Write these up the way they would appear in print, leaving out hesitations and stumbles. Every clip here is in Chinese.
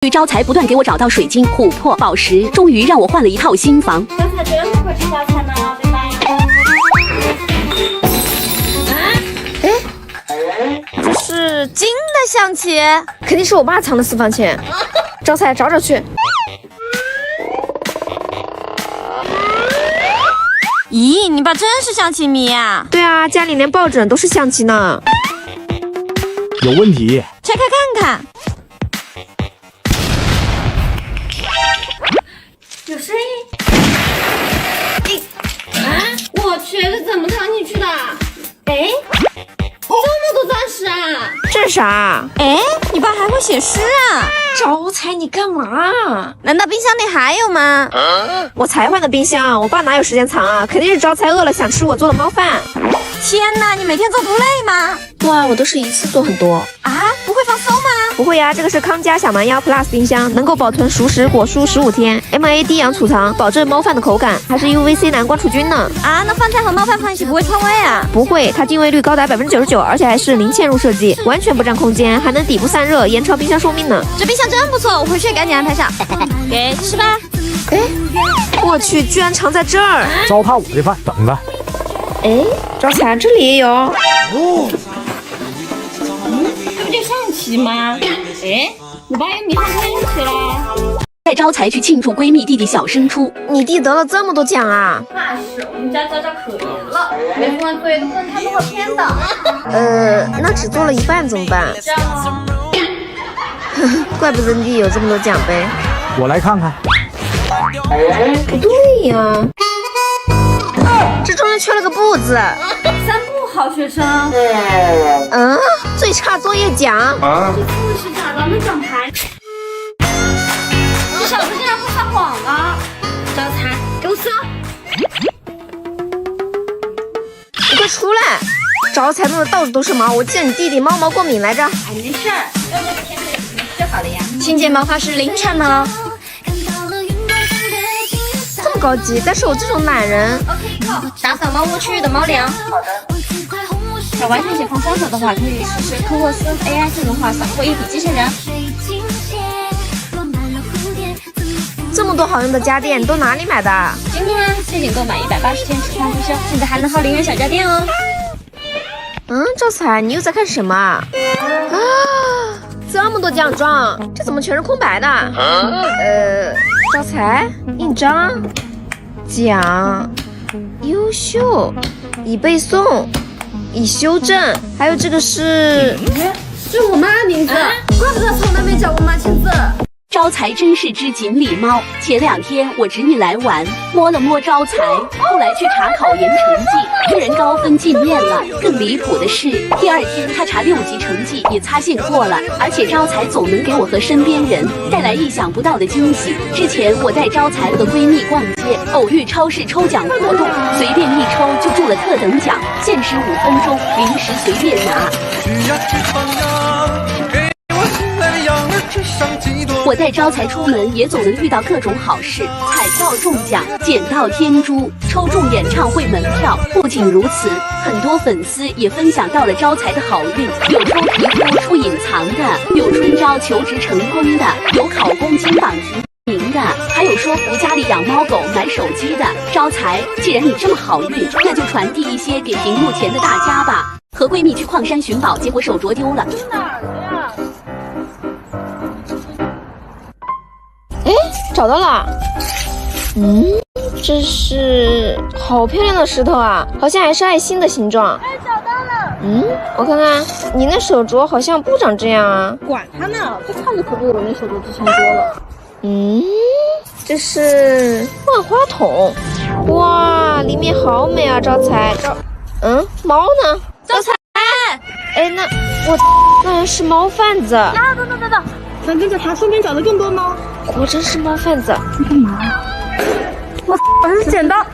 招财不断给我找到水晶、琥珀、宝石，终于让我换了一套新房。招财这么会吃招财呢，对吧？这是金的象棋，肯定是我爸藏的私房钱。招财找找去。咦，你爸真是象棋迷啊？对啊，家里连抱枕都是象棋呢。有问题，拆开看看。有声音。我去，这怎么藏进去的？哎，这么多钻石啊！这是啥？哎，你爸还会写诗啊？招财你干嘛？难道冰箱里还有吗？我才换的冰箱，我爸哪有时间藏啊？肯定是招财饿了想吃我做的猫饭。天哪，你每天做不累吗？哇，我都是一次做很多。啊，不会放馊吗？不会呀，这个是康佳小蛮腰 Plus 冰箱，能够保存熟食果蔬15天 ，MA 低氧储藏，保证猫饭的口感，还是 UVC 蓝光除菌呢。啊，那饭菜和猫饭放一起不会串味啊？不会，它定位率高达99%，而且还是零嵌入设计，完全不占空间，还能底部散热，延长冰箱寿命呢。这冰箱真不错，我回去赶紧安排上。给吃吧。哎，我去，居然藏在这儿！糟蹋我的饭，等着。哎，招财这里也有。这不就象棋吗？哎，我爸又迷上象棋了。带招财去庆祝闺蜜弟弟小升初，你弟得了这么多奖啊？那是，我们家娇娇可严了，没做完作业都不能看动画片的。那只做了一半怎么办？这样啊。怪不得你弟有这么多奖杯。我来看看。不对呀，这中间缺了个不字。三不好学生。最差作业奖。这次是假的，没奖牌。这小子竟然会撒谎了！招财，给我搜！你快出来！招财弄得到处都是毛，我记得你弟弟猫毛过敏来着。哎，没事儿，要不天黑就好了呀。新建毛发是零产吗？这么高级，但是我这种懒人。OK， 靠，打扫猫窝区域的猫粮。好的。想完全解放双手的话，可以试试科沃斯 AI 自动化扫货一体机器人。这么多好用的家电都哪里买的？京东啊，现金购买180天实况注销，现在还能薅0元小家电哦。招财，你又在看什么啊？这么多奖状，这怎么全是空白的？招财，印章，奖，优秀，已背诵，已修正，还有这个是，是我妈的名字，怪不得从来没找过妈签字。招财真是只锦鲤猫。前2天我侄女来玩，摸了摸招财，后来去查考研成绩，突然高分进面了。更离谱的是，第2天她查6级成绩也擦线过了，而且招财总能给我和身边人带来意想不到的惊喜。之前我带招财和闺蜜逛街，偶遇超市抽奖活动，随便一抽就中了特等奖，限时5分钟，临时随便拿。我带招财出门也总能遇到各种好事，彩票中奖，捡到天珠，抽中演唱会门票。不仅如此，很多粉丝也分享到了招财的好运，有抽皮肤出隐藏的，有春招求职成功的，有考公金榜题名的，还有说服家里养猫狗买手机的。招财，既然你这么好运，那就传递一些给屏幕前的大家吧。和闺蜜去矿山寻宝，结果手镯丢了。哪儿的呀？找到了。这是好漂亮的石头啊，好像还是爱心的形状。哎，找到了。我看看，你那手镯好像不长这样啊。管他呢，这唱的可比我那手镯值钱多了。这是万花筒，哇，里面好美啊！招财，猫呢？招财。哎，那是猫贩子。等，咱跟着他，顺便找的更多猫。果真是猫贩子。你干嘛？我是捡到。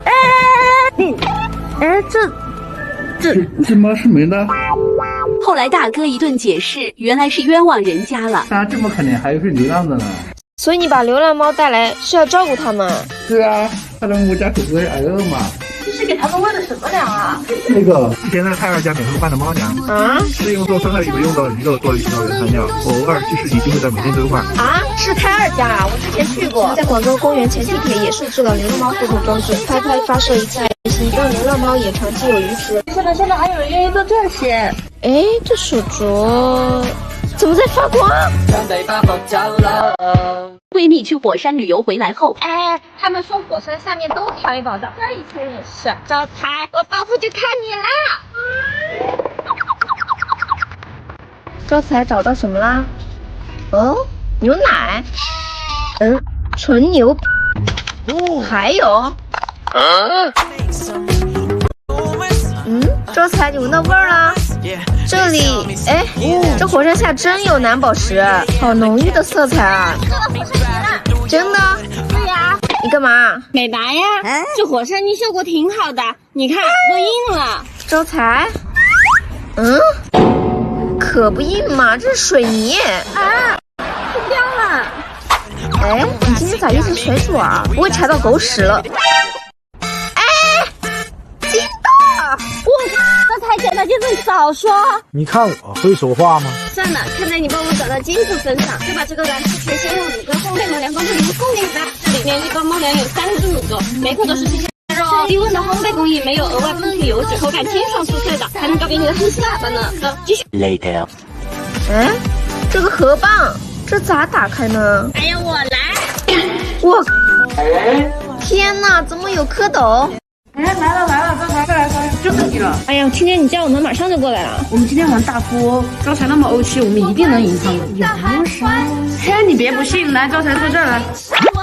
这猫是没的。后来大哥一顿解释，原来是冤枉人家了。它这么可怜，还有是流浪的呢。所以你把流浪猫带来是要照顾它们？是啊，它的母家可不会挨饿嘛。这是给他们为了什么粮啊？那个之前在泰尔家免费办的猫粮啊，是用做酸菜里面用到鱼肉做的一道原材料，我偶尔去市集就会在每天更换。啊，是泰尔家啊，我之前去过，在广州公园前地铁也设置了流浪猫互动装置，拍拍发射一次爱心，让流浪猫也长期有鱼吃。现在还有人愿意做这些？哎，这手镯怎么在发光？闺蜜去火山旅游回来后，哎，他们说火山下面都藏宝藏，这以前也是。招财，我报复就看你啦！招财找到什么啦？哦，牛奶，纯牛，还有，招财你闻到味儿了？这里，哎，这火山下真有蓝宝石，好浓郁的色彩啊！真的？对呀，你干嘛？美白呀，这火山泥效果挺好的，你看都硬了。招财？可不硬嘛，这是水泥啊，空掉了。哎，你今天咋一直水煮啊？不会踩到狗屎了？哎，金豆！我靠，这才捡到金子，早说！你看我会说话吗？算了，看在你帮我找到金子份上，就把这个蓝是全鲜肉卤的烘焙猫粮装这里面送给你吧。这里面一包猫粮有3只卤肉，每口都是新鲜肉，低温的烘焙工艺，没有额外分泌油脂，口感清爽酥脆的，还能告别你的黑心喇叭呢。继续。Later。哎，这个盒棒，这咋打开呢？哎呀，我来！我，天哪，怎么有蝌蚪？哎，来了，招财，快来，就是你了。哎呀，听见你叫我们，马上就过来了。我们今天玩大富，招财那么欧气，我们一定能赢他们。有啥？嘿，你别不信，来，招财坐这儿来。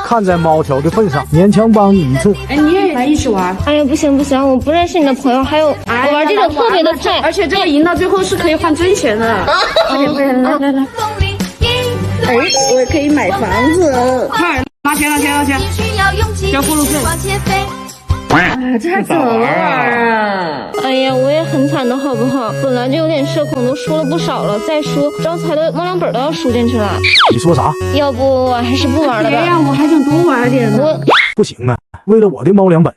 看在猫条的份上，勉强帮你一次。哎，你也来一起玩？哎呀，不行，我不认识你的朋友，还有我玩这种特别的菜，而且这个赢到最后是可以换真钱的。来。哎，我也可以买房子。快，拿钱，交过路费。这还怎么玩啊？哎呀，我也很惨的好不好？本来就有点社恐，都输了不少了，再输招财的猫粮本都要输进去了。你说啥？要不我还是不玩了吧？别呀，我还想多玩点呢。不行啊，为了我的猫粮本。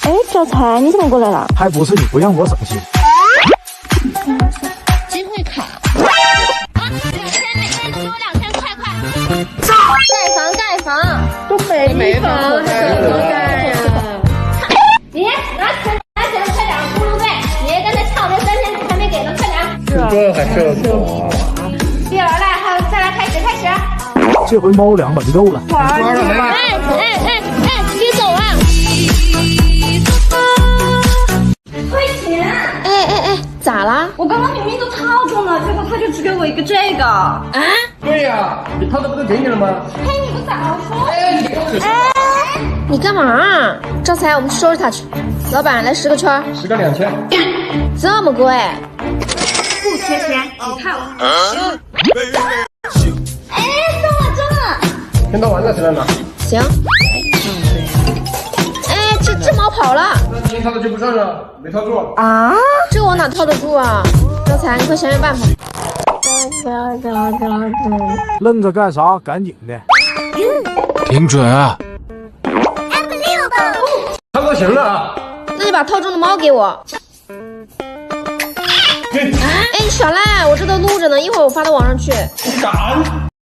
哎，招财，你怎么过来了？还不是你不让我省心。机会卡。每天多2000块。盖房，都没房了，还怎么盖呀？你拿钱，快点，咕噜队，你也跟他抢这3000还没给呢，快点。这还社恐？别玩了，再来开始。这回猫粮本够了。玩了，哎，别走啊！退钱！哎，咋啦？我刚刚明明都套中了，结果他就只给我一个这个。啊？对呀，你套的不都给你了吗？嘿，你不早说！你干嘛？招财，我们去收拾他去。老板，来10个圈10个2000。这么贵？不缺钱，你看我。哎，中了！先到完再谁来拿？行。哎，这猫跑了。那你套的就不算了，没套住。啊？这我哪套得住啊？招财，你快想想办法。愣着干啥？赶紧的。挺准啊！差不多行了啊。那你把套中的猫给我。哎，你耍赖！我这都录着呢，一会儿我发到网上去。你敢？